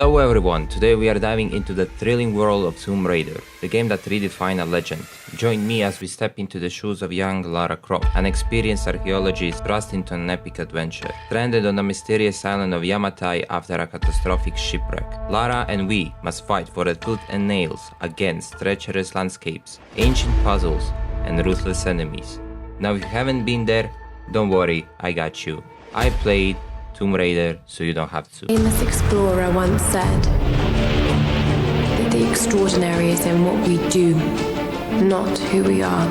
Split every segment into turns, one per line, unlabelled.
Hello everyone, today we are diving into the thrilling world of Tomb Raider, the game that redefined a legend. Join me as we step into the shoes of young Lara Croft, an experienced archaeologist thrust into an epic adventure. Stranded on the mysterious island of Yamatai after a catastrophic shipwreck, Lara and we must fight for a tooth and nails against treacherous landscapes, ancient puzzles, and ruthless enemies. Now if you haven't been there, don't worry, I got you. I played Tomb Raider, so you don't have to.
A famous explorer once said that the extraordinary is in what we do, not who we are.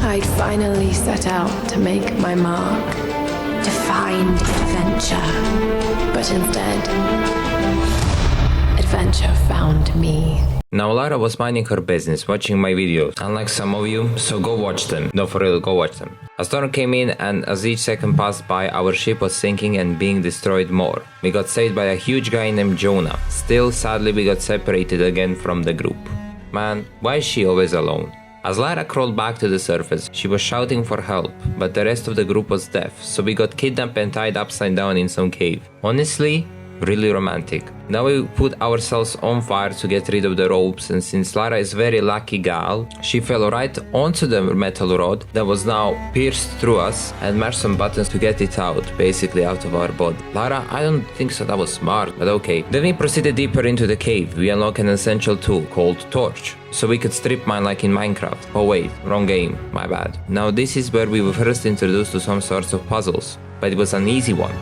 I'd finally set out to make my mark, to find adventure, but instead, adventure found me.
Now Lara was minding her business, watching my videos, unlike some of you, so go watch them. No, for real, go watch them. A storm came in, and as each second passed by, our ship was sinking and being destroyed more. We got saved by a huge guy named Jonah. Still, sadly, we got separated again from the group. Man, why is she always alone? As Lara crawled back to the surface, she was shouting for help, but the rest of the group was deaf, so we got kidnapped and tied upside down in some cave. Honestly, really romantic. Now we put ourselves on fire to get rid of the ropes, and since Lara is a very lucky gal, she fell right onto the metal rod that was now pierced through us and mashed some buttons to get it out, basically out of our body. Lara, I don't think so that was smart, but okay. Then we proceeded deeper into the cave. We unlocked an essential tool called Torch, so we could strip mine like in Minecraft. Oh wait, wrong game, my bad. Now this is where we were first introduced to some sorts of puzzles, but it was an easy one.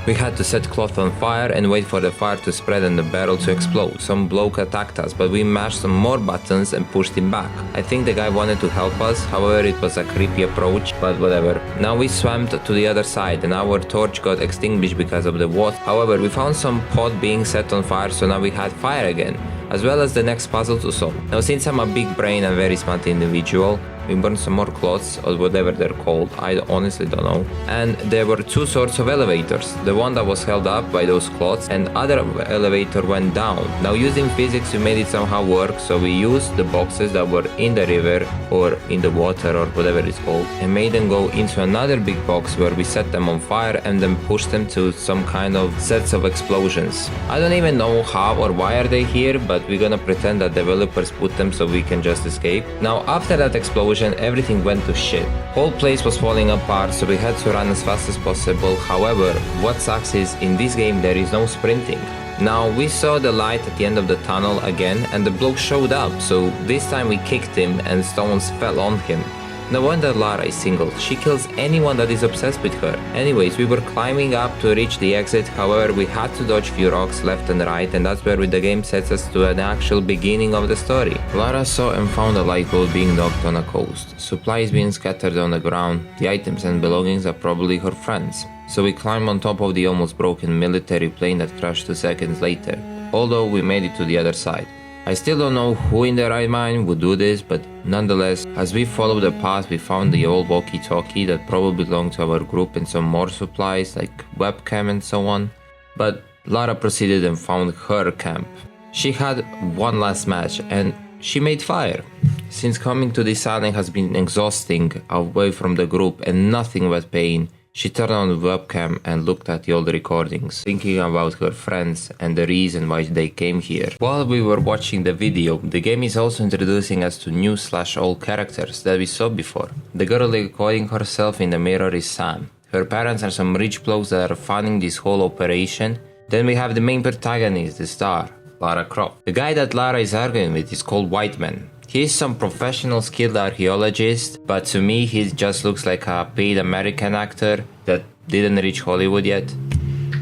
We had to set cloth on fire and wait for the fire to spread and the barrel to explode. Some bloke attacked us, but we mashed some more buttons and pushed him back. I think the guy wanted to help us, however it was a creepy approach, but whatever. Now we swam to the other side and our torch got extinguished because of the water. However, we found some pot being set on fire, so now we had fire again, as well as the next puzzle to solve. Now since I'm a big brain and very smart individual, we burned some more cloths, or whatever they're called, I honestly don't know. And there were two sorts of elevators. The one that was held up by those cloths, and other elevator went down. Now using physics we made it somehow work, so we used the boxes that were in the river, or in the water, or whatever it's called, and made them go into another big box where we set them on fire and then pushed them to some kind of sets of explosions. I don't even know how or why are they here, but we're gonna pretend that developers put them so we can just escape. Now after that explosion, everything went to shit. Whole place was falling apart, so we had to run as fast as possible. However, what sucks is in this game there is no sprinting. Now we saw the light at the end of the tunnel again, and the bloke showed up, so this time we kicked him and stones fell on him. No wonder Lara is single, she kills anyone that is obsessed with her. Anyways, we were climbing up to reach the exit, however we had to dodge few rocks left and right, and that's where the game sets us to an actual beginning of the story. Lara saw and found a lifeboat being docked on a coast. Supplies being scattered on the ground, the items and belongings are probably her friends. So we climbed on top of the almost broken military plane that crashed 2 seconds later, although we made it to the other side. I still don't know who in their right mind would do this, but nonetheless, as we followed the path we found the old walkie-talkie that probably belonged to our group and some more supplies like webcam and so on. But Lara proceeded and found her camp. She had one last match and she made fire. Since coming to this island has been exhausting away from the group and nothing but pain, she turned on the webcam and looked at the old recordings, thinking about her friends and the reason why they came here. While we were watching the video, the game is also introducing us to new/old characters that we saw before. The girl recording herself in the mirror is Sam. Her parents are some rich blokes that are funding this whole operation. Then we have the main protagonist, the star, Lara Croft. The guy that Lara is arguing with is called Whiteman. He is some professional skilled archaeologist, but to me he just looks like a paid American actor that didn't reach Hollywood yet.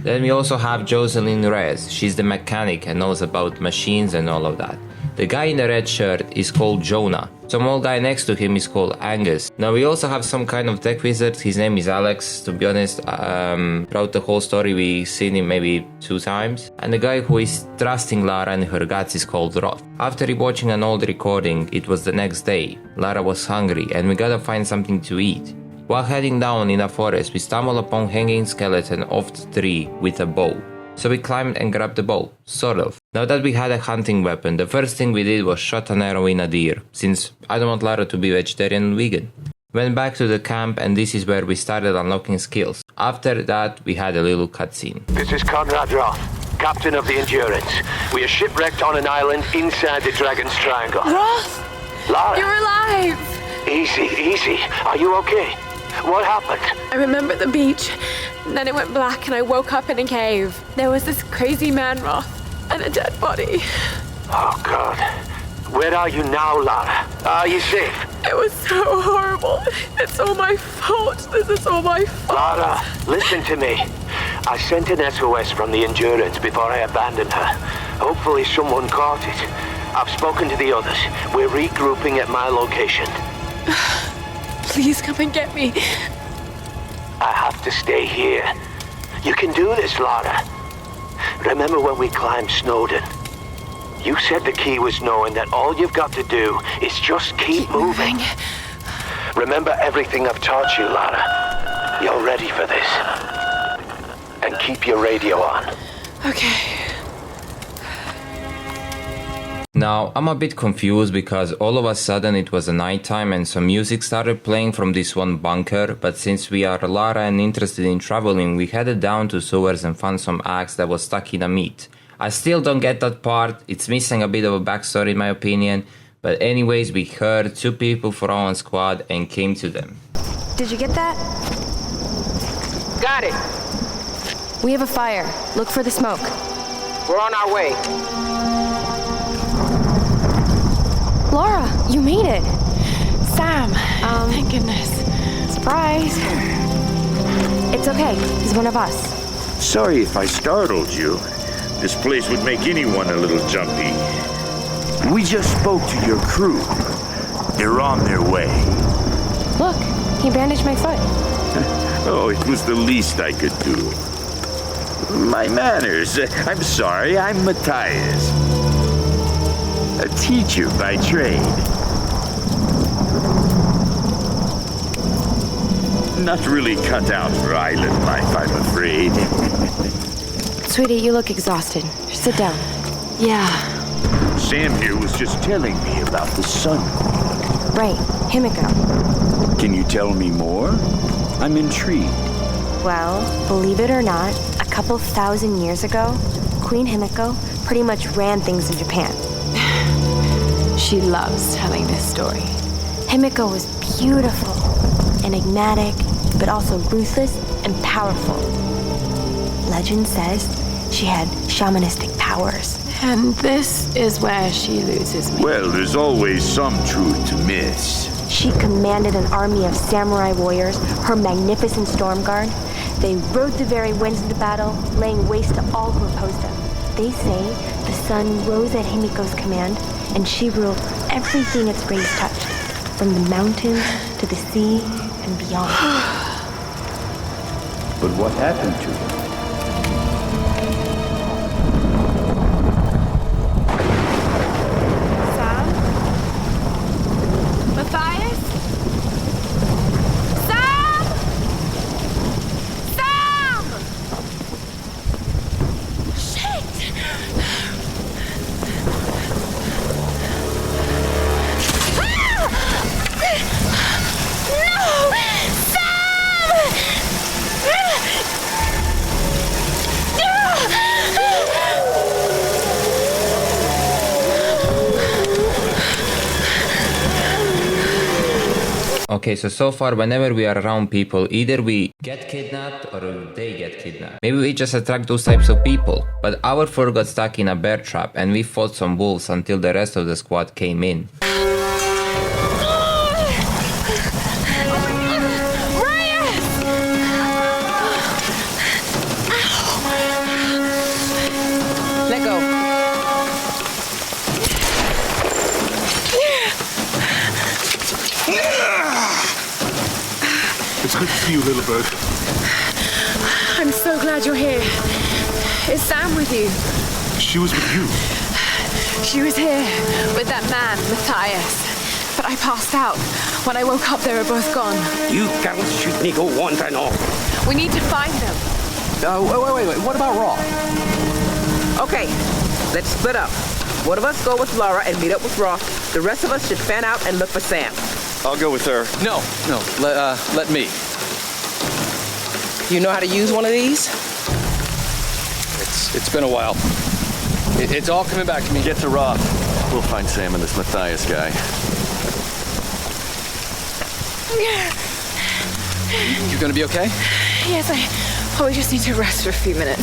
Then we also have Jocelyn Reyes. She's the mechanic and knows about machines and all of that. The guy in the red shirt is called Jonah. Some old guy next to him is called Angus. Now we also have some kind of tech wizard, his name is Alex. To be honest, throughout the whole story we've seen him maybe 2 times. And the guy who is trusting Lara and her guts is called Roth. After rewatching an old recording, it was the next day. Lara was hungry and we gotta find something to eat. While heading down in a forest, we stumbled upon hanging skeleton off the tree with a bow. So we climbed and grabbed the bow, sort of. Now that we had a hunting weapon, the first thing we did was shot an arrow in a deer, since I don't want Lara to be vegetarian and vegan. Went back to the camp and this is where we started unlocking skills. After that, we had a little cutscene.
This is Conrad Roth. captain of the Endurance. We are shipwrecked on an island inside the Dragon's Triangle.
Roth!
Lara!
You're alive!
Easy, easy. Are you okay? What happened?
I remember the beach, and then it went black and I woke up in a cave. There was this crazy man, Roth, and a dead body.
Oh, God. Where are you now, Lara? Are you safe?
It was so horrible. It's all my fault. This is all my fault.
Lara, listen to me. I sent an SOS from the Endurance before I abandoned her. Hopefully someone caught it. I've spoken to the others. We're regrouping at my location.
Please come and get me.
I have to stay here. You can do this, Lara. Remember when we climbed Snowdon? You said the key was knowing that all you've got to do is just keep moving. Remember everything I've taught you, Lara. You're ready for this. And keep your radio on.
Okay.
Now, I'm a bit confused because all of a sudden it was a nighttime and some music started playing from this one bunker, but since we are Lara and interested in traveling, we headed down to sewers and found some axe that was stuck in a meat. I still don't get that part, it's missing a bit of a backstory in my opinion, but anyways, we heard 2 people from our squad and came to them.
Did you get that?
Got it.
We have a fire. Look for the smoke.
We're on our way.
Laura, you made it.
Sam, thank goodness.
Surprise. It's okay. He's one of us.
Sorry if I startled you. This place would make anyone a little jumpy. We just spoke to your crew. They're on their way.
Look, he bandaged my foot.
Oh, it was the least I could do. My manners. I'm sorry, I'm Matthias. A teacher by trade. Not really cut out for island life, I'm afraid.
Sweetie, you look exhausted. Sit down.
Yeah.
Sam here was just telling me about the sun.
Right, Himiko.
Can you tell me more? I'm intrigued.
Well, believe it or not, a couple thousand years ago, Queen Himiko pretty much ran things in Japan.
She loves telling this story.
Himiko was beautiful, enigmatic, but also ruthless and powerful. Legend says she had shamanistic powers.
And this is where she loses me.
Well, there's always some truth to miss.
She commanded an army of samurai warriors, her magnificent storm guard. They rode the very winds into battle, laying waste to all who opposed them. They say the sun rose at Himiko's command, and she ruled everything its rays touched, from the mountains to the sea and beyond.
But what happened to her?
Sam? Matthias? Sam! Sam! Shit! No!
Okay, so far whenever we are around people, either we get kidnapped or they get kidnapped. Maybe we just attract those types of people. But our fur got stuck in a bear trap and we fought some wolves until the rest of the squad came in.
Let go.
It's good to see you, little bird.
I'm so glad you're here. Is Sam with you?
She was with you.
She was here with that man, Matthias. But I passed out. When I woke up, they were both gone.
You can't shoot me, go want and all.
We need to find them.
Wait. What about Raw? Okay, let's split up. One of us go with Lara and meet up with Roth. The rest of us should fan out and look for Sam.
I'll go with her.
No, let me.
You know how to use one of these?
It's been a while. It's all coming back to me.
Get to Roth. We'll find Sam and this Matthias guy.
You gonna be okay?
Yes, I probably just need to rest for a few minutes.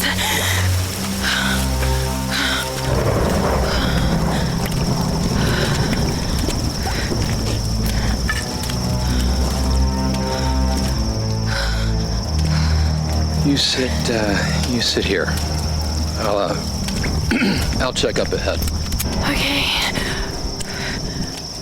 You sit here. I'll check up ahead.
Okay.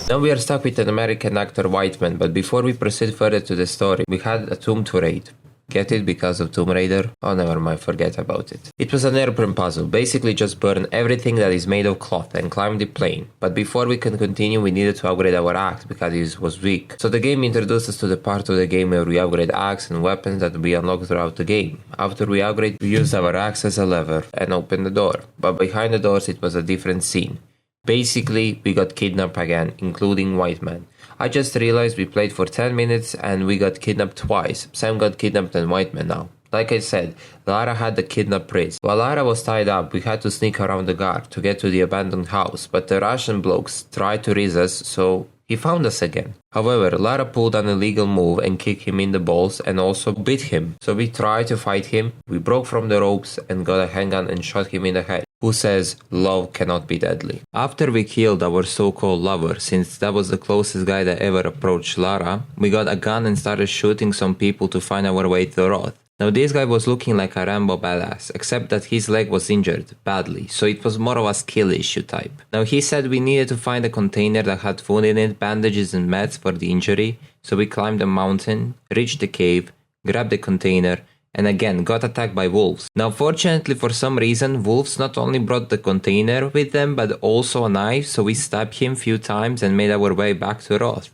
Now we are stuck with an American actor Whiteman, but before we proceed further to the story, we had a tomb to raid. Get it because of Tomb Raider? Oh, never mind, forget about it. It was an airplane puzzle, basically just burn everything that is made of cloth and climb the plane. But before we can continue, we needed to upgrade our axe because it was weak. So the game introduced us to the part of the game where we upgrade axe and weapons that we unlock throughout the game. After we upgrade, we used our axe as a lever and opened the door. But behind the doors it was a different scene. Basically, we got kidnapped again, including Whiteman. I just realized we played for 10 minutes and we got kidnapped twice. Sam got kidnapped and Whiteman now. Like I said, Lara had the kidnap priest. While Lara was tied up, we had to sneak around the guard to get to the abandoned house, but the Russian blokes tried to raise us, so he found us again. However, Lara pulled an illegal move and kicked him in the balls and also bit him. So we tried to fight him, we broke from the ropes and got a handgun and shot him in the head. Who says love cannot be deadly. After we killed our so-called lover, since that was the closest guy that ever approached Lara, we got a gun and started shooting some people to find our way to the Roth. Now this guy was looking like a Rambo badass, except that his leg was injured, badly, so it was more of a skill issue type. Now he said we needed to find a container that had food in it, bandages and meds for the injury, so we climbed a mountain, reached the cave, grabbed the container, and again got attacked by wolves. Now fortunately for some reason, wolves not only brought the container with them but also a knife, so we stabbed him few times and made our way back to Roth.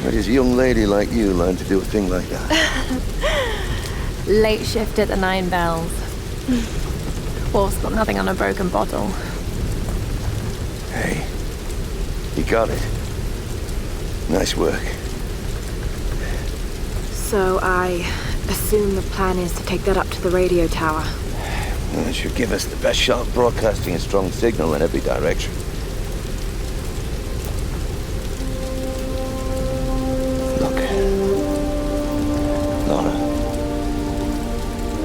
Where does a young lady like you learn to do a thing like that?
Late shift at the 9 Bells. Wolf's got nothing on a broken bottle.
Hey, you got it. Nice work.
So I assume the plan is to take that up to the radio tower.
Well, it should give us the best shot of broadcasting a strong signal in every direction.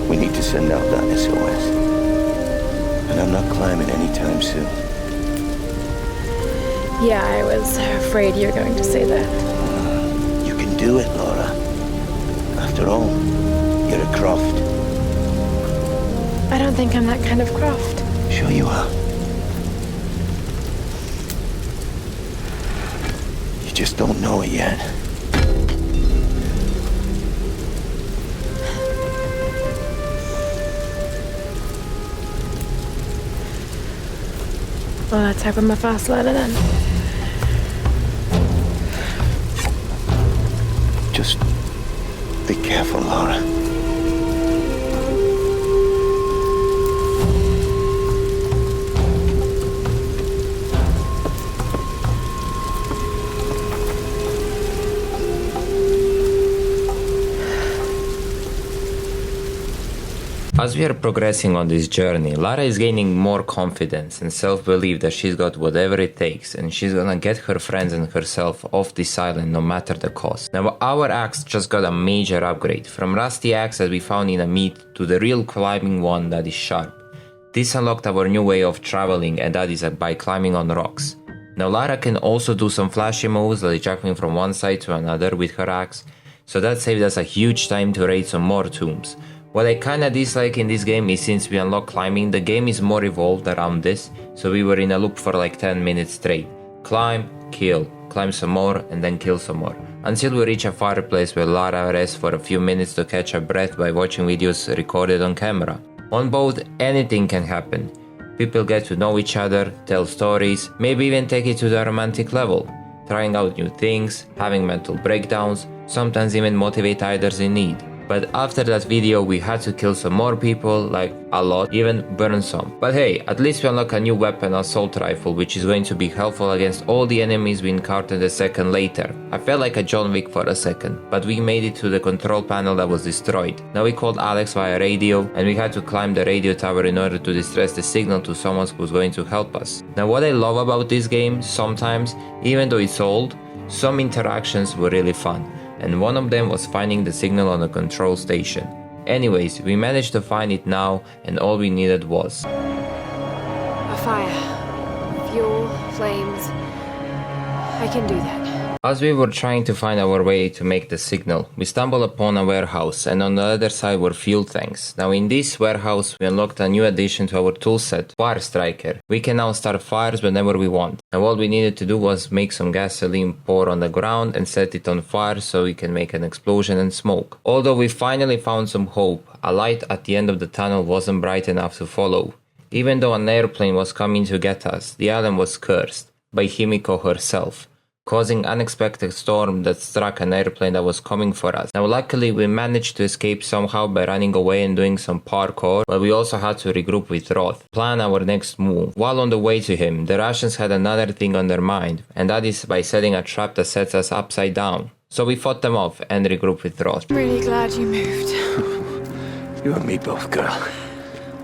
We need to send out that SOS. And I'm not climbing anytime soon.
Yeah, I was afraid you were going to say that.
You can do it, Lara. After all, you're a Croft.
I don't think I'm that kind of Croft.
Sure you are. You just don't know it yet.
Well, let's hope I'm a fast learner then.
Just be careful, Lara.
As we are progressing on this journey, Lara is gaining more confidence and self-belief that she's got whatever it takes and she's gonna get her friends and herself off this island no matter the cost. Now our axe just got a major upgrade, from rusty axe that we found in a meat to the real climbing one that is sharp. This unlocked our new way of traveling, and that is by climbing on rocks. Now Lara can also do some flashy moves like jumping from one side to another with her axe, so that saved us a huge time to raid some more tombs. What I kinda dislike in this game is since we unlock climbing, the game is more evolved around this, so we were in a loop for like 10 minutes straight. Climb, kill, climb some more, and then kill some more. Until we reach a fireplace where Lara rests for a few minutes to catch her breath by watching videos recorded on camera. On boat, anything can happen. People get to know each other, tell stories, maybe even take it to the romantic level, trying out new things, having mental breakdowns, sometimes even motivate others in need. But after that video we had to kill some more people, like a lot, even burn some. But hey, at least we unlock a new weapon, assault rifle, which is going to be helpful against all the enemies we encountered a second later. I felt like a John Wick for a second, but we made it to the control panel that was destroyed. Now we called Alex via radio, and we had to climb the radio tower in order to distress the signal to someone who's going to help us. Now what I love about this game, sometimes, even though it's old, some interactions were really fun. And one of them was finding the signal on the control station. Anyways, we managed to find it now, and all we needed was
A fire. Fuel, flames. I can do that.
As we were trying to find our way to make the signal, we stumbled upon a warehouse, and on the other side were fuel tanks. Now in this warehouse we unlocked a new addition to our toolset, Fire Striker. We can now start fires whenever we want. And all we needed to do was make some gasoline, pour on the ground and set it on fire so we can make an explosion and smoke. Although we finally found some hope, a light at the end of the tunnel wasn't bright enough to follow. Even though an airplane was coming to get us, the island was cursed by Himiko herself, causing unexpected storm that struck an airplane that was coming for us. Now luckily we managed to escape somehow by running away and doing some parkour, but we also had to regroup with Roth, plan our next move. While on the way to him, the Russians had another thing on their mind, and that is by setting a trap that sets us upside down. So we fought them off and regrouped with Roth.
I'm really glad you moved.
You and me both, girl.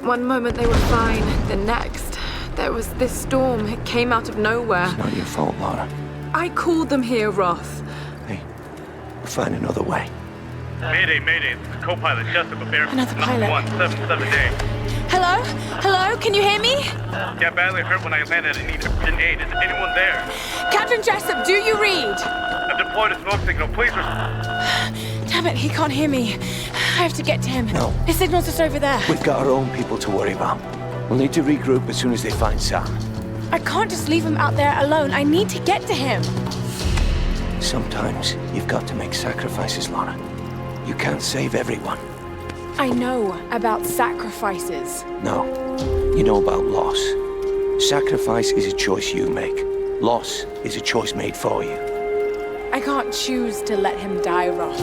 One moment they were fine, the next, there was this storm. It came out of nowhere.
It's not your fault, Lara.
I called them here, Roth.
Hey, we'll find another way.
Mayday, mayday. This is co-pilot Jessica Bear.
Another pilot.
177
Hello? Hello? Can you hear me?
Yeah, badly hurt when I landed and need urgent aid. Is anyone there?
Captain Jessup, do you read?
I've deployed a smoke signal. Please
Damn it, he can't hear me. I have to get to him.
No.
His signal's just over there.
We've got our own people to worry about. We'll need to regroup as soon as they find Sam.
I can't just leave him out there alone. I need to get to him.
Sometimes you've got to make sacrifices, Lara. You can't save everyone.
I know about sacrifices.
No, you know about loss. Sacrifice is a choice you make. Loss is a choice made for you.
I can't choose to let him die, Roth.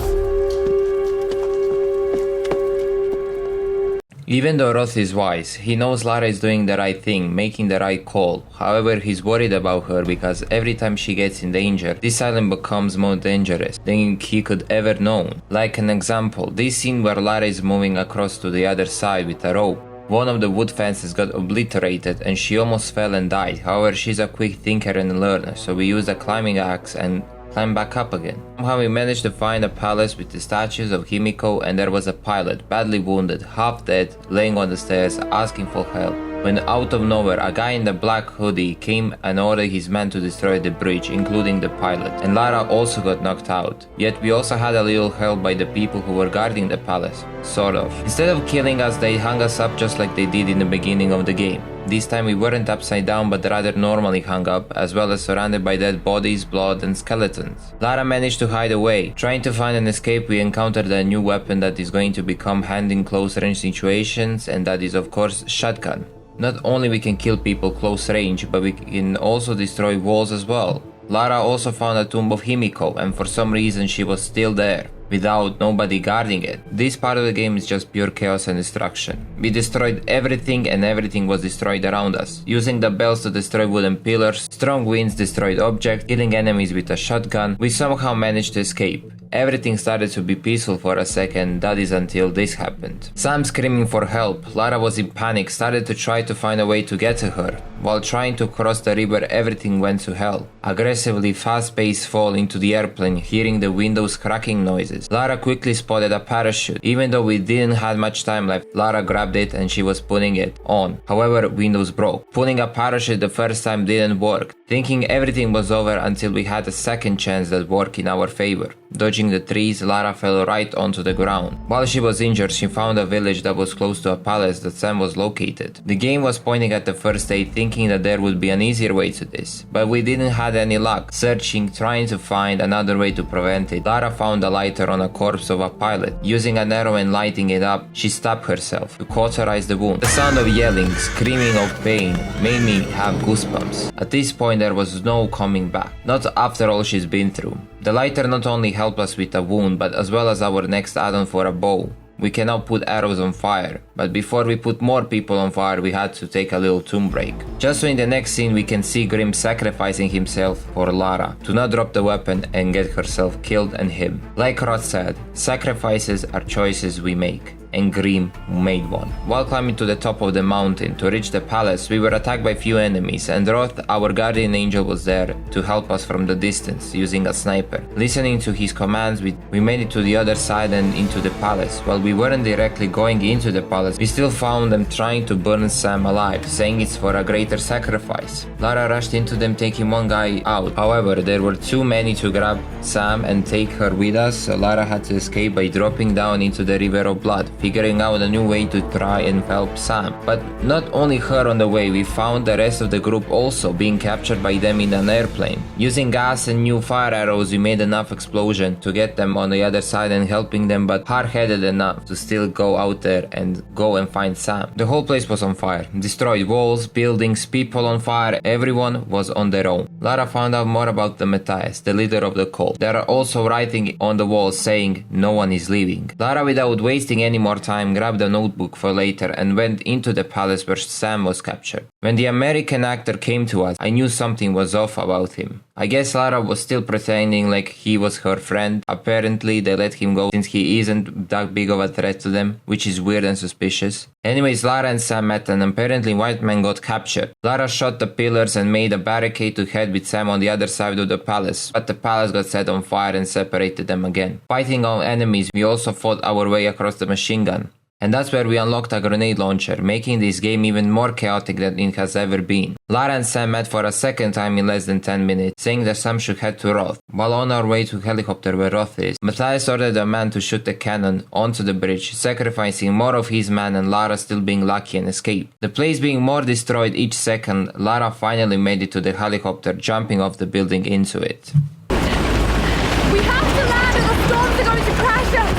Even though Roth is wise, he knows Lara is doing the right thing, making the right call. However, he's worried about her because every time she gets in danger, this island becomes more dangerous than he could ever know. Like an example, this scene where Lara is moving across to the other side with a rope. One of the wood fences got obliterated and she almost fell and died. However, she's a quick thinker and learner, so we used a climbing axe and climb back up again. Somehow we managed to find a palace with the statues of Himiko, and there was a pilot, badly wounded, half dead, laying on the stairs asking for help. When out of nowhere a guy in the black hoodie came and ordered his men to destroy the bridge, including the pilot, and Lara also got knocked out. Yet we also had a little help by the people who were guarding the palace, sort of. Instead of killing us, they hung us up just like they did in the beginning of the game. This time we weren't upside down but rather normally hung up, as well as surrounded by dead bodies, blood and skeletons. Lara managed to hide away. Trying to find an escape, we encountered a new weapon that is going to become handy in close range situations, and that is of course shotgun. Not only we can kill people close range, but we can also destroy walls as well. Lara also found a tomb of Himiko, and for some reason she was still there, without nobody guarding it. This part of the game is just pure chaos and destruction. We destroyed everything and everything was destroyed around us. Using the bells to destroy wooden pillars, strong winds destroyed objects, killing enemies with a shotgun, we somehow managed to escape. Everything started to be peaceful for a second, that is until this happened. Sam screaming for help, Lara was in panic, started to try to find a way to get to her. While trying to cross the river, everything went to hell. Aggressively fast-paced fall into the airplane, hearing the windows cracking noises. Lara quickly spotted a parachute. Even though we didn't have much time left, Lara grabbed it and she was putting it on. However, windows broke. Pulling a parachute the first time didn't work. thinking everything was over until we had a second chance that worked in our favor. Dodging the trees, Lara fell right onto the ground. While she was injured, she found a village that was close to a palace that Sam was located. The game was pointing at the first aid, thinking that there would be an easier way to this, but we didn't have any luck. Searching, trying to find another way to prevent it, Lara found a lighter on a corpse of a pilot. Using an arrow and lighting it up, she stabbed herself to cauterize the wound. The sound of yelling, screaming of pain made me have goosebumps. At this point there was no coming back, not after all she's been through. The lighter not only helped us with a wound, but as well as our next add-on for a bow. We can now put arrows on fire, but before we put more people on fire we had to take a little tomb break. Just so in the next scene we can see Grimm sacrificing himself for Lara, to not drop the weapon and get herself killed and him. Like Roth said, sacrifices are choices we make. And Grimm made one. While climbing to the top of the mountain to reach the palace, we were attacked by few enemies, and Roth, our guardian angel, was there to help us from the distance using a sniper. Listening to his commands, we made it to the other side and into the palace. While we weren't directly going into the palace, we still found them trying to burn Sam alive, saying it's for a greater sacrifice. Lara rushed into them, taking one guy out. However, there were too many to grab Sam and take her with us, so Lara had to escape by dropping down into the river of blood, figuring out a new way to try and help Sam. But not only her on the way, we found the rest of the group also being captured by them in an airplane. Using gas and new fire arrows, we made enough explosion to get them on the other side and helping them, but hard-headed enough to still go out there and go and find Sam. The whole place was on fire. Destroyed walls, buildings, people on fire, everyone was on their own. Lara found out more about the Matthias, the leader of the cult. They are also writing on the walls saying no one is leaving. Lara, without wasting any more time, grabbed a notebook for later and went into the palace where Sam was captured. When the American actor came to us, I knew something was off about him. I guess Lara was still pretending like he was her friend. Apparently they let him go since he isn't that big of a threat to them, which is weird and suspicious. Anyways, Lara and Sam met and apparently White Man got captured. Lara shot the pillars and made a barricade to head with Sam on the other side of the palace, but the palace got set on fire and separated them again. Fighting our enemies, we also fought our way across the machine gun. And that's where we unlocked a grenade launcher, making this game even more chaotic than it has ever been. Lara and Sam met for a second time in less than 10 minutes, saying that Sam should head to Roth. While on our way to helicopter where Roth is, Matthias ordered a man to shoot the cannon onto the bridge, sacrificing more of his men and Lara still being lucky and escaped. The place being more destroyed each second, Lara finally made it to the helicopter, jumping off the building into it.
We have to land or the storms are going to crash us!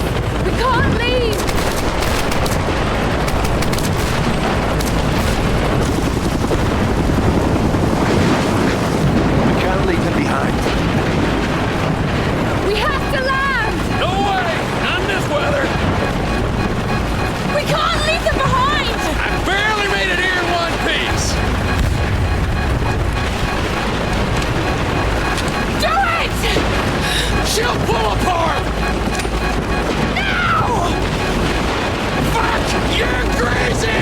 We can't leave!
Leave them behind.
We have to land!
No way! Not in this weather!
We can't leave them behind!
I barely made it here in one piece!
Do it!
She'll pull apart!
Now!
Fuck! You're crazy!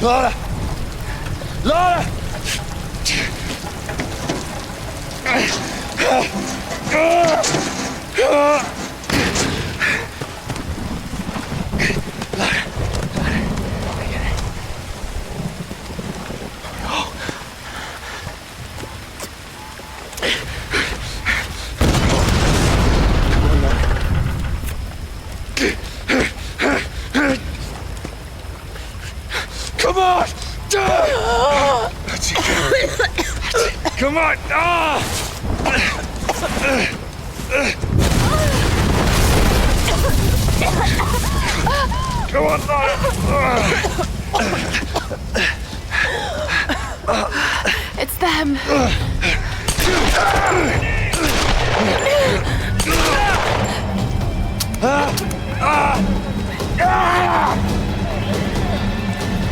Lara! Lara! Come on! That's it. Come on! Come on,
It's them.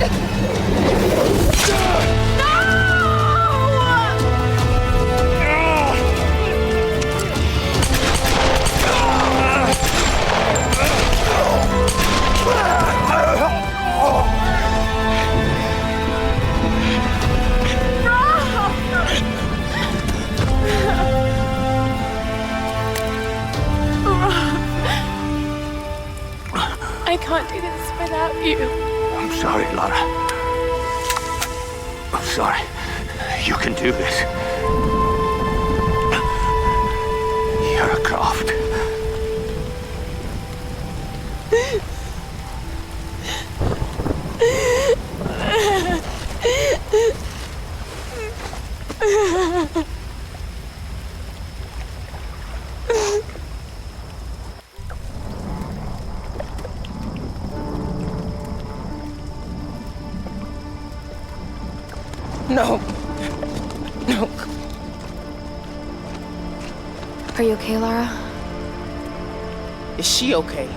I can't do this without you.
I'm sorry, Lara. I'm sorry. You can do this. Lara Croft.
No. No.
Are you okay, Lara?
Is she okay?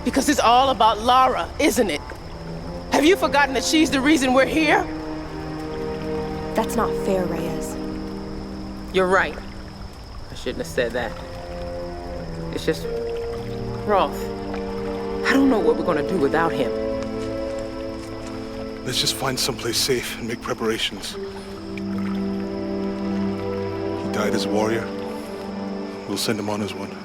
Because it's all about Lara, isn't it? Have you forgotten that she's the reason we're here?
That's not fair, Reyes.
You're right. I shouldn't have said that. It's just... Roth. I don't know what we're gonna do without him.
Let's just find someplace safe and make preparations. He died as a warrior. We'll send him on as one.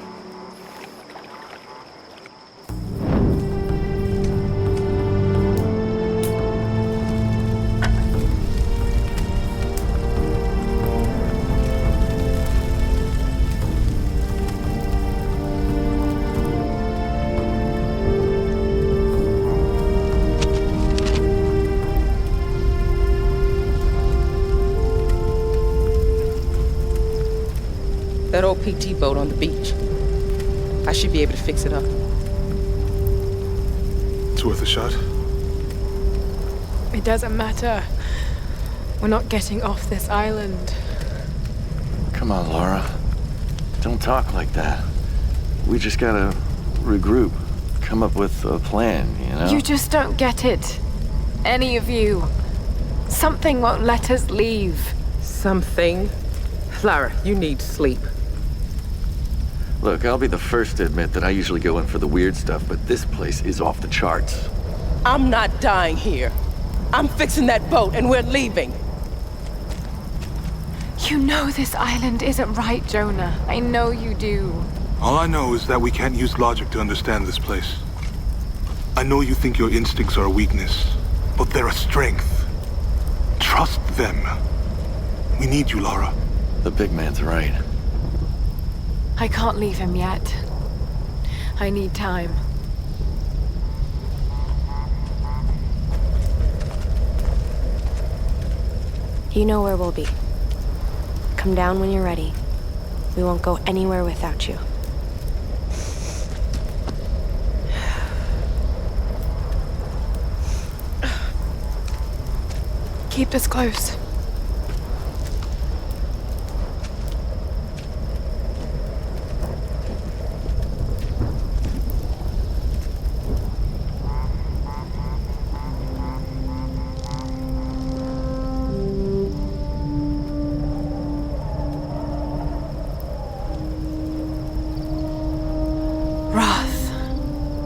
That old PT boat on the beach. I should be able to fix it up.
It's worth a shot.
It doesn't matter. We're not getting off this island.
Come on, Lara. Don't talk like that. We just gotta regroup. Come up with a plan, you know?
You just don't get it. Any of you. Something won't let us leave.
Something? Lara, you need sleep.
Look, I'll be the first to admit that I usually go in for the weird stuff, but this place is off the charts.
I'm not dying here. I'm fixing that boat and we're leaving.
You know this island isn't right, Jonah. I know you do.
All I know is that we can't use logic to understand this place. I know you think your instincts are a weakness, but they're a strength. Trust them. We need you, Lara.
The big man's right.
I can't leave him yet. I need time.
You know where we'll be. Come down when you're ready. We won't go anywhere without you.
Keep this close.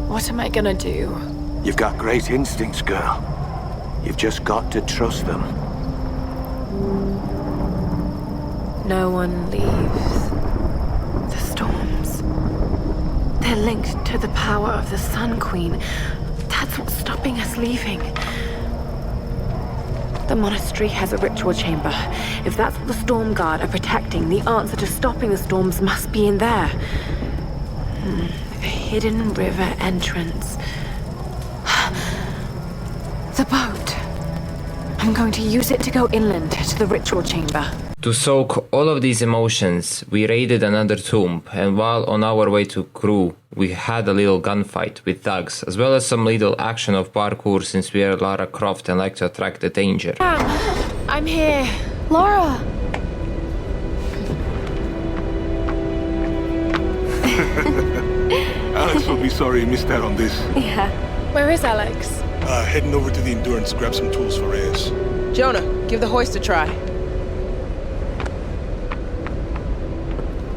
What am I gonna do?
You've got great instincts, girl. You've just got to trust them.
No one leaves. The storms. They're linked to the power of the Sun Queen. That's what's stopping us leaving.
The monastery has a ritual chamber. If that's what the Storm Guard are protecting, the answer to stopping the storms must be in there.
A hidden river entrance. The boat. I'm going to use it to go inland to the ritual chamber.
To soak all of these emotions, we raided another tomb, and while on our way to Crew, we had a little gunfight with thugs, as well as some little action of parkour since we are Lara Croft and like to attract the danger.
I'm here.
Lara!
Alex will be sorry he missed out on this.
Yeah.
Where is Alex?
Heading over to the Endurance to grab some tools for Reyes.
Jonah, give the hoist a try.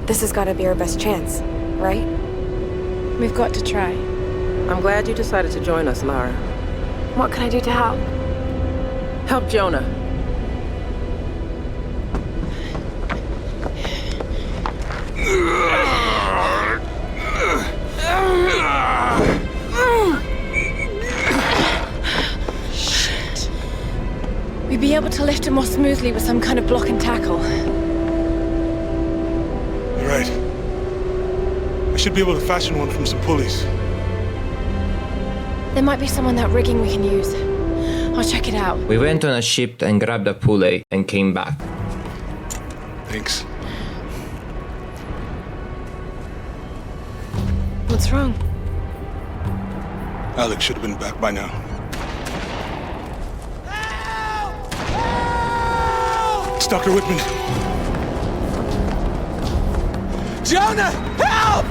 This has got to be our best chance, right?
We've got to try.
I'm glad you decided to join us, Lara.
What can I do to help?
Help Jonah.
Shit. We'd be able to lift him more smoothly with some kind of block and tackle.
Right. I should be able to fashion one from some pulleys.
There might be some on that rigging we can use. I'll check it out.
We went on a ship and grabbed a pulley and came back.
Thanks.
What's wrong?
Alex should have been back by now.
Help! Help!
It's Dr. Whitman.
Jonah, help!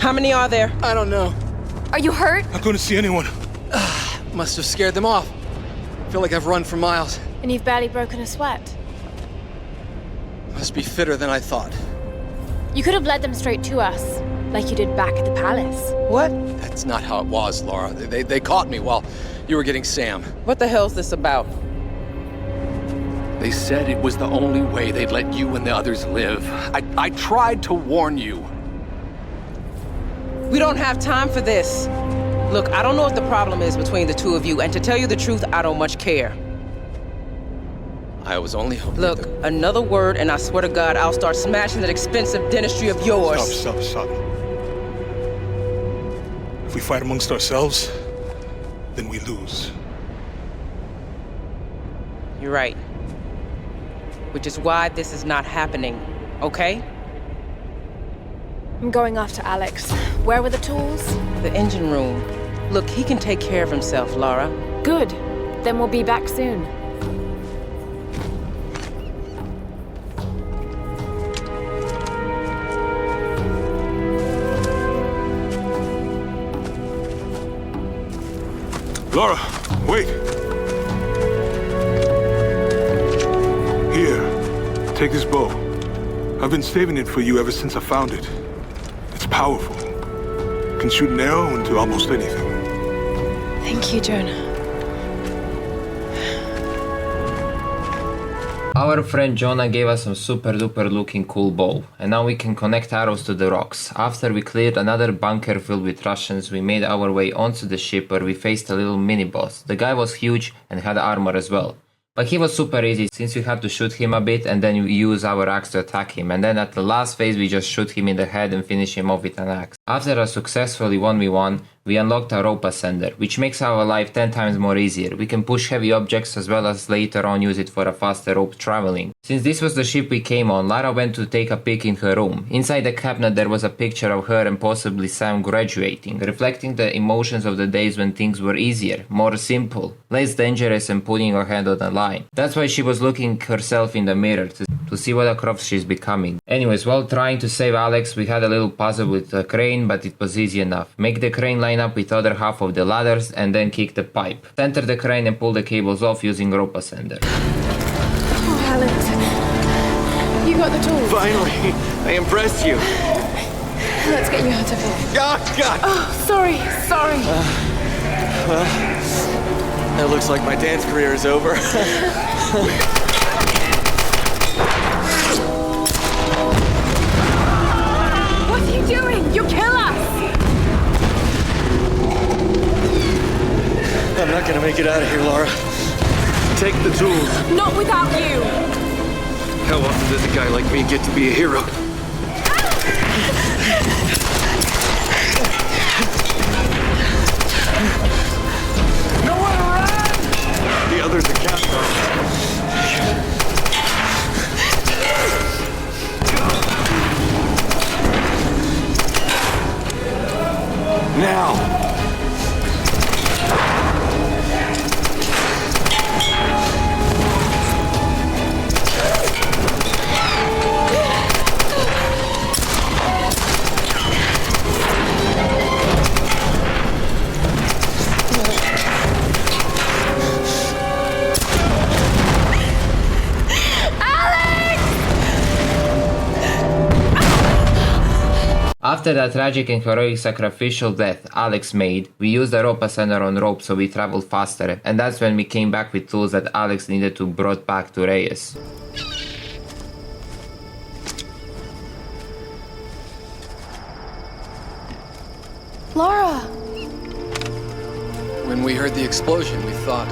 How many are there?
I don't know.
Are you hurt?
Not going to see anyone.
Must have scared them off. Feel like I've run for miles.
And you've barely broken a sweat.
Must be fitter than I thought.
You could have led them straight to us, like you did back at the palace.
What?
That's not how it was, Laura. They caught me while you were getting Sam.
What the hell's this about?
They said it was the only way they'd let you and the others live. I tried to warn you.
We don't have time for this. Look, I don't know what the problem is between the two of you, and to tell you the truth, I don't much care.
I was only hoping
Look, another word and I swear to God, I'll start smashing that expensive dentistry of yours.
Stop. If we fight amongst ourselves, then we lose.
You're right. Which is why this is not happening, okay?
I'm going after Alex. Where were the tools?
The engine room. Look, he can take care of himself, Lara.
Good. Then we'll be back soon.
Lara, wait. Here, take this bow. I've been saving it for you ever since I found it. It's powerful. Can shoot an arrow into almost anything.
Thank you, Jonah.
Our friend Jonah gave us some super duper looking cool bow, and now we can connect arrows to the rocks. After we cleared another bunker filled with Russians, we made our way onto the ship where we faced a little mini-boss. The guy was huge and had armor as well. But he was super easy since we had to shoot him a bit and then we use our axe to attack him, and then at the last phase we just shoot him in the head and finish him off with an axe. After a successfully 1v1, we unlocked a rope ascender, which makes our life 10 times more easier. We can push heavy objects as well as later on use it for a faster rope traveling. Since this was the ship we came on, Lara went to take a peek in her room. Inside the cabinet there was a picture of her and possibly Sam graduating, reflecting the emotions of the days when things were easier, more simple, less dangerous and putting her head on the line. That's why she was looking herself in the mirror to see what a Croft she's becoming. Anyways, while trying to save Alex, we had a little puzzle with a crane, but it was easy enough. Make the crane line up with other half of the ladders and then kick the pipe. Center the crane and pull the cables off using rope ascender.
Oh, Alex. You got the tools.
Finally! I impressed you.
Let's get you out of here.
Oh, God!
Oh, sorry.
Well, it looks like my dance career is over.
What are you doing? You'll kill us!
I'm not gonna make it out of here, Lara. Take the tools.
Not without you!
How often does a guy like me get to be a hero? Nowhere to run! The others are counting on us. Now!
After that tragic and heroic sacrificial death Alex made, we used the rope ascender on rope so we traveled faster, and that's when we came back with tools that Alex needed to brought back to Reyes.
Lara!
When we heard the explosion, we thought...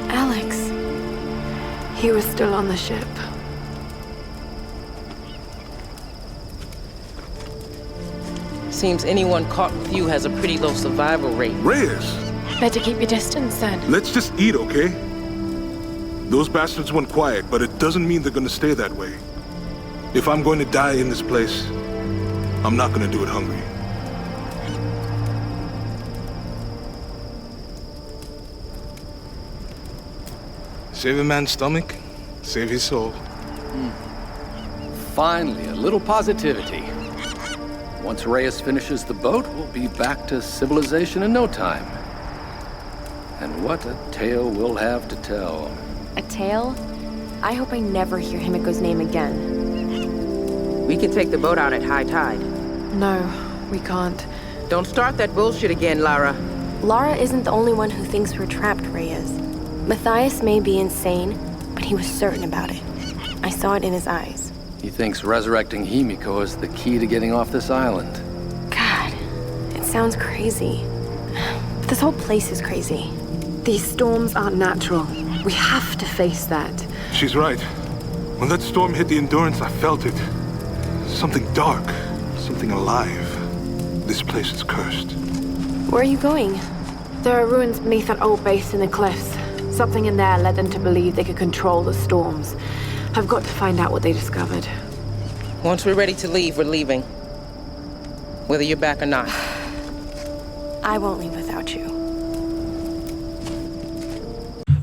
Alex. He was still on the ship.
Seems anyone caught with you has a pretty low survival rate.
Reyes!
Better keep your distance then.
Let's just eat, okay? Those bastards went quiet, but it doesn't mean they're gonna stay that way. If I'm going to die in this place, I'm not gonna do it hungry. Save a man's stomach, save his soul.
Finally, a little positivity. Once Reyes finishes the boat, we'll be back to civilization in no time. And what a tale we'll have to tell.
A tale? I hope I never hear Himiko's name again.
We can take the boat out at high tide.
No, we can't.
Don't start that bullshit again, Lara.
Lara isn't the only one who thinks we're trapped, Reyes. Matthias may be insane, but he was certain about it. I saw it in his eyes.
He thinks resurrecting Himiko is the key to getting off this island.
God, it sounds crazy. But this whole place is crazy.
These storms aren't natural. We have to face that.
She's right. When that storm hit the Endurance, I felt it. Something dark, something alive. This place is cursed.
Where are you going?
There are ruins beneath that old base in the cliffs. Something in there led them to believe they could control the storms. I've got to find out what they discovered.
Once we're ready to leave, we're leaving. Whether you're back or not.
I won't leave without you.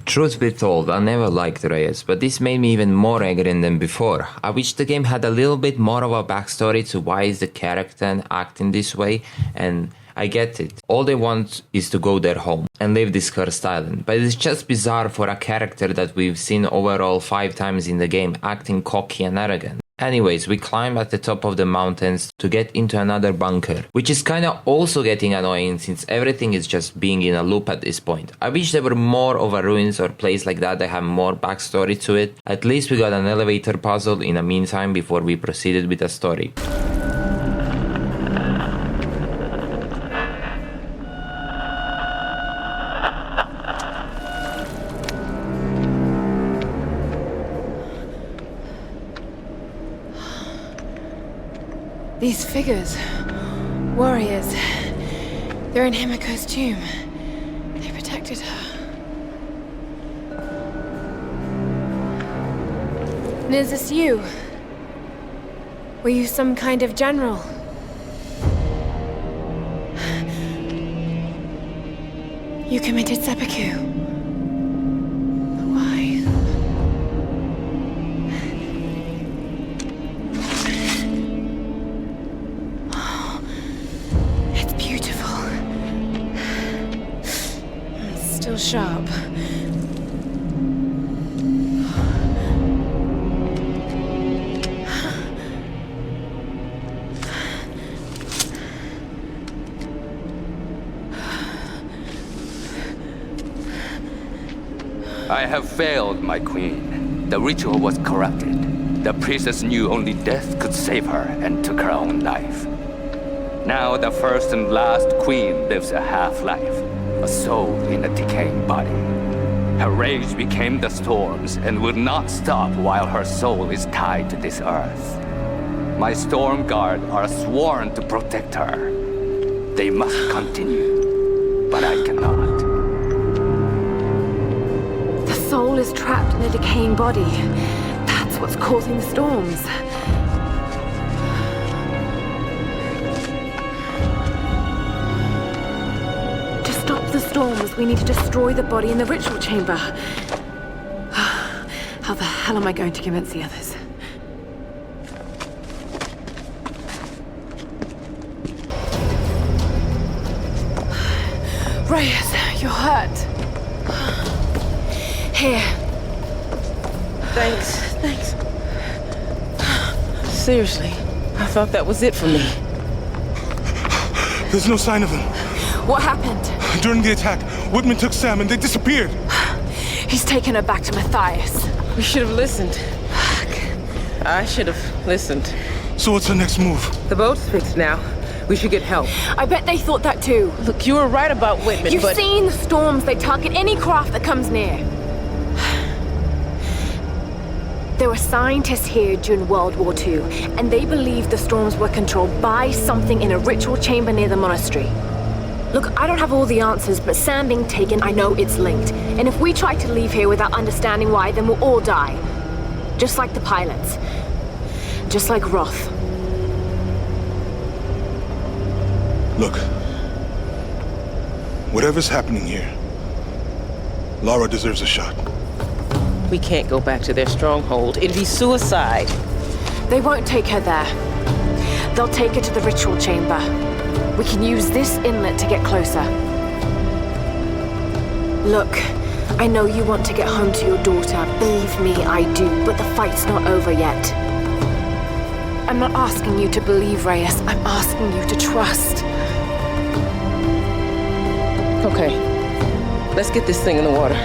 Truth be told, I never liked Reyes, but this made me even more angry than before. I wish the game had a little bit more of a backstory to why is the character acting this way, and I get it. All they want is to go their home and leave this cursed island, but it's just bizarre for a character that we've seen overall 5 times in the game acting cocky and arrogant. Anyways, we climb at the top of the mountains to get into another bunker, which is kinda also getting annoying since everything is just being in a loop at this point. I wish there were more of a ruins or place like that have more backstory to it. At least we got an elevator puzzle in the meantime before we proceeded with the story.
These figures. Warriors. They're in Himiko's tomb. They protected her. And is this you? Were you some kind of general? You committed seppuku. Why? Oh, it's beautiful. It's still sharp.
I have failed, my queen. The ritual was corrupted. The priestess knew only death could save her and took her own life. Now the first and last queen lives a half-life, a soul in a decaying body. Her rage became the storms and will not stop while her soul is tied to this earth. My storm guard are sworn to protect her. They must continue, but I cannot.
The soul is trapped in a decaying body. That's what's causing the storms. To stop the storms, we need to destroy the body in the ritual chamber. How the hell am I going to convince the others?
Reyes, you're hurt. Here.
Thanks. Seriously, I thought that was it for me.
There's no sign of them.
What happened?
During the attack, Whitman took Sam and they disappeared.
He's taken her back to Matthias.
We should have listened. I should have listened.
So what's our next move?
The boat's fixed now. We should get help.
I bet they thought that too.
Look, you were right about Whitman,
You've
but...
seen the storms. They target any craft that comes near. There were scientists here during World War II, and they believed the storms were controlled by something in a ritual chamber near the monastery. Look, I don't have all the answers, but Sam being taken, I know it's linked. And if we try to leave here without understanding why, then we'll all die. Just like the pilots. Just like Roth.
Look. Whatever's happening here, Lara deserves a shot.
We can't go back to their stronghold. It'd be suicide.
They won't take her there. They'll take her to the ritual chamber. We can use this inlet to get closer. Look, I know you want to get home to your daughter. Believe me, I do. But the fight's not over yet. I'm not asking you to believe, Reyes. I'm asking you to trust.
Okay. Let's get this thing in the water.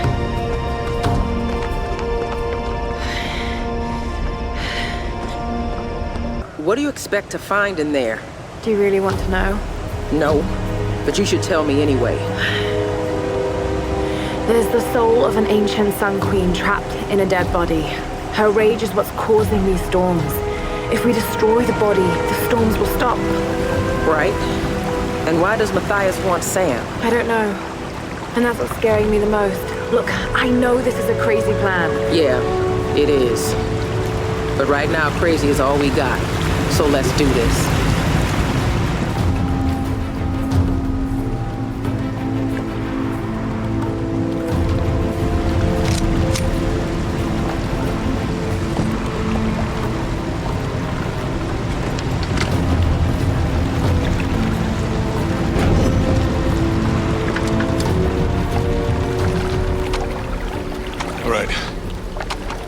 What do you expect to find in there?
Do you really want to know?
No, but you should tell me anyway.
There's the soul of an ancient Sun Queen trapped in a dead body. Her rage is what's causing these storms. If we destroy the body, the storms will stop.
Right. And why does Matthias want Sam?
I don't know. And that's what's scaring me the most. Look, I know this is a crazy plan.
Yeah, it is. But right now, crazy is all we got. So let's do this.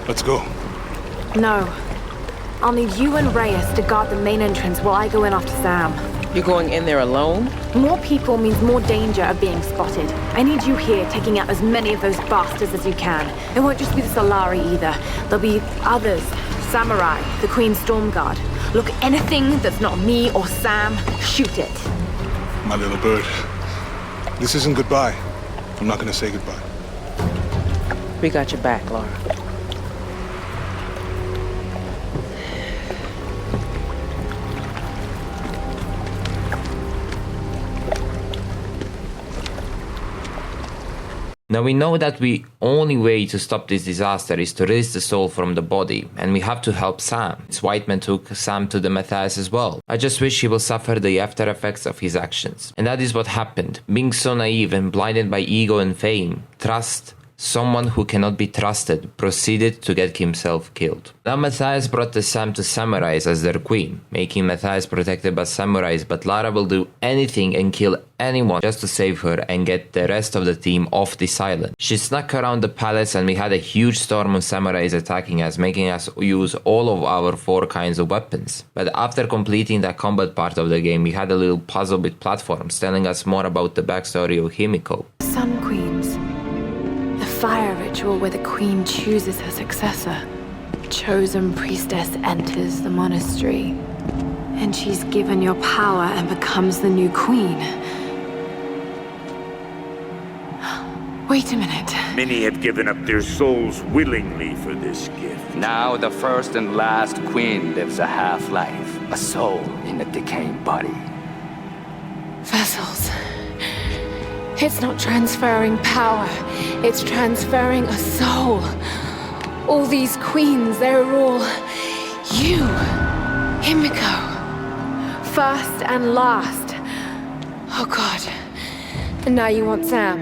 Let's go.
No. I'll need you and Reyes to guard the main entrance while I go in after Sam.
You're going in there alone?
More people means more danger of being spotted. I need you here taking out as many of those bastards as you can. It won't just be the Solari either. There'll be others. Samurai, the Queen's Storm Guard. Look, anything that's not me or Sam, shoot it.
My little bird. This isn't goodbye. I'm not gonna say goodbye.
We got your back, Lara.
Now we know that the only way to stop this disaster is to release the soul from the body, and we have to help Sam. Whiteman took Sam to the Matthias as well. I just wish he will suffer the after effects of his actions. And that is what happened. Being so naive and blinded by ego and fame, trust, someone who cannot be trusted, proceeded to get himself killed. Now Matthias brought the Sam to samurais as their queen, making Matthias protected by samurais, but Lara will do anything and kill anyone just to save her and get the rest of the team off this island. She snuck around the palace and we had a huge storm of samurais attacking us, making us use all of our 4 kinds of weapons. But after completing that combat part of the game, we had a little puzzle with platforms telling us more about the backstory of Himiko.
Sun Queens. The fire ritual where the queen chooses her successor. Chosen priestess enters the monastery, and she's given your power and becomes the new queen. Wait a minute.
Many have given up their souls willingly for this gift.
Now the first and last queen lives a half-life, a soul in a decaying body.
Vessels. It's not transferring power, it's transferring a soul. All these queens, they're all you, Himiko. First and last. Oh God. And now you want Sam.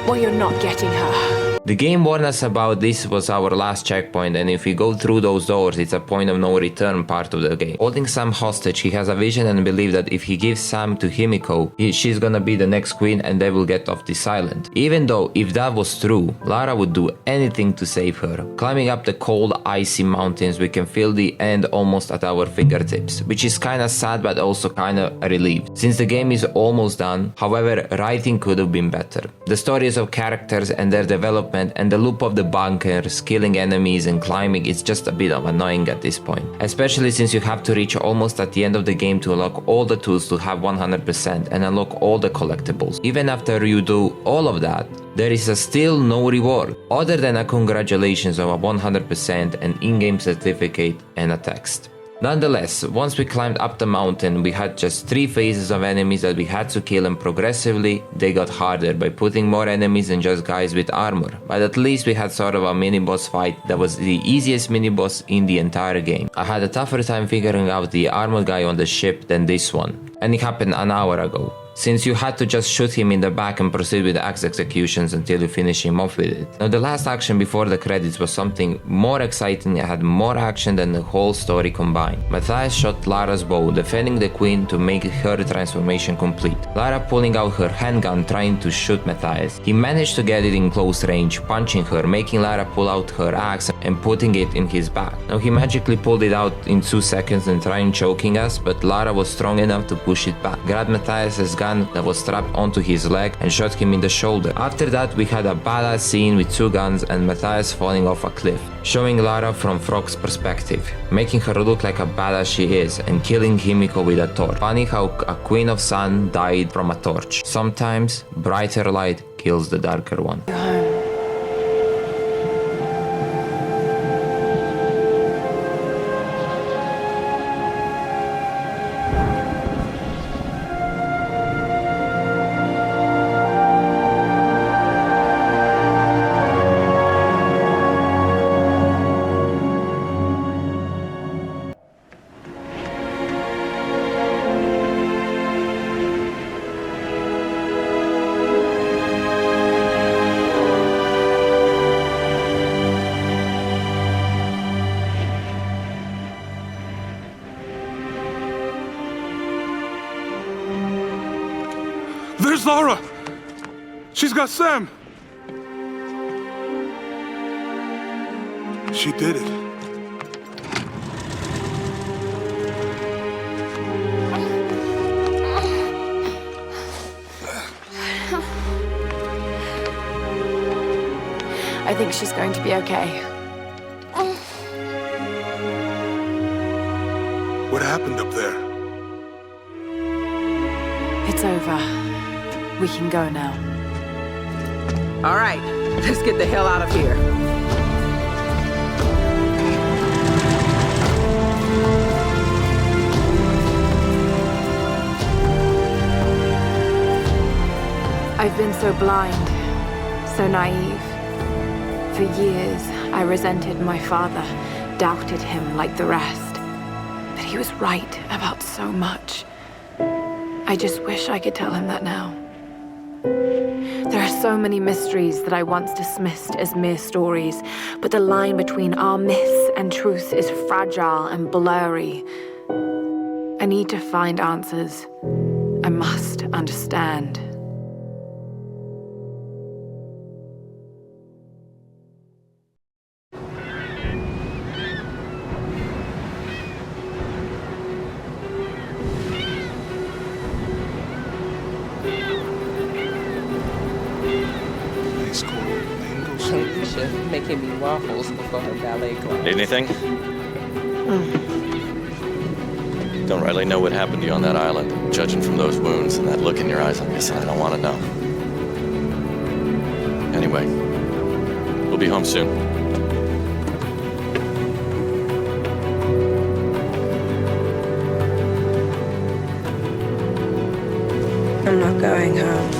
Well, you're not getting her.
The game warned us about this was our last checkpoint, and if we go through those doors, it's a point of no return part of the game. Holding Sam hostage, he has a vision and belief that if he gives Sam to Himiko, she's gonna be the next queen and they will get off this island. Even though, if that was true, Lara would do anything to save her. Climbing up the cold, icy mountains, we can feel the end almost at our fingertips, which is kinda sad but also kinda relieved, since the game is almost done. However, writing could have been better. The stories of characters and their development and the loop of the bunkers, killing enemies and climbing is just a bit of annoying at this point. Especially since you have to reach almost at the end of the game to unlock all the tools to have 100% and unlock all the collectibles. Even after you do all of that, there is still no reward, other than a congratulations of a 100% and in-game certificate and a text. Nonetheless, once we climbed up the mountain, we had just 3 phases of enemies that we had to kill, and progressively they got harder by putting more enemies than just guys with armor. But at least we had sort of a mini-boss fight that was the easiest mini-boss in the entire game. I had a tougher time figuring out the armored guy on the ship than this one, and it happened an hour ago, since you had to just shoot him in the back and proceed with axe executions until you finish him off with it. Now the last action before the credits was something more exciting and had more action than the whole story combined. Matthias shot Lara's bow, defending the queen to make her transformation complete. Lara pulling out her handgun trying to shoot Matthias. He managed to get it in close range, punching her, making Lara pull out her axe and putting it in his back. Now he magically pulled it out in 2 seconds and trying choking us, but Lara was strong enough to push it back. Grabbed Matthias's gun that was strapped onto his leg and shot him in the shoulder. After that, we had a badass scene with 2 guns and Matthias falling off a cliff, showing Lara from Frog's perspective, making her look like a badass she is, and killing Himiko with a torch. Funny how a queen of sun died from a torch. Sometimes brighter light kills the darker one.
There's Lara! She's got Sam! She did it.
I think she's going to be okay.
What happened up there?
It's over. We can go now.
All right, let's get the hell out of here.
I've been so blind, so naive. For years, I resented my father, doubted him like the rest. But he was right about so much. I just wish I could tell him that now. There are so many mysteries that I once dismissed as mere stories, but the line between our myths and truth is fragile and blurry. I need to find answers. I must understand.
Making me waffles before her ballet class.
Need anything? Don't really know what happened to you on that island. Judging from those wounds and that look in your eyes, I'm guessing I don't want to know. Anyway, we'll be home soon.
I'm not going home.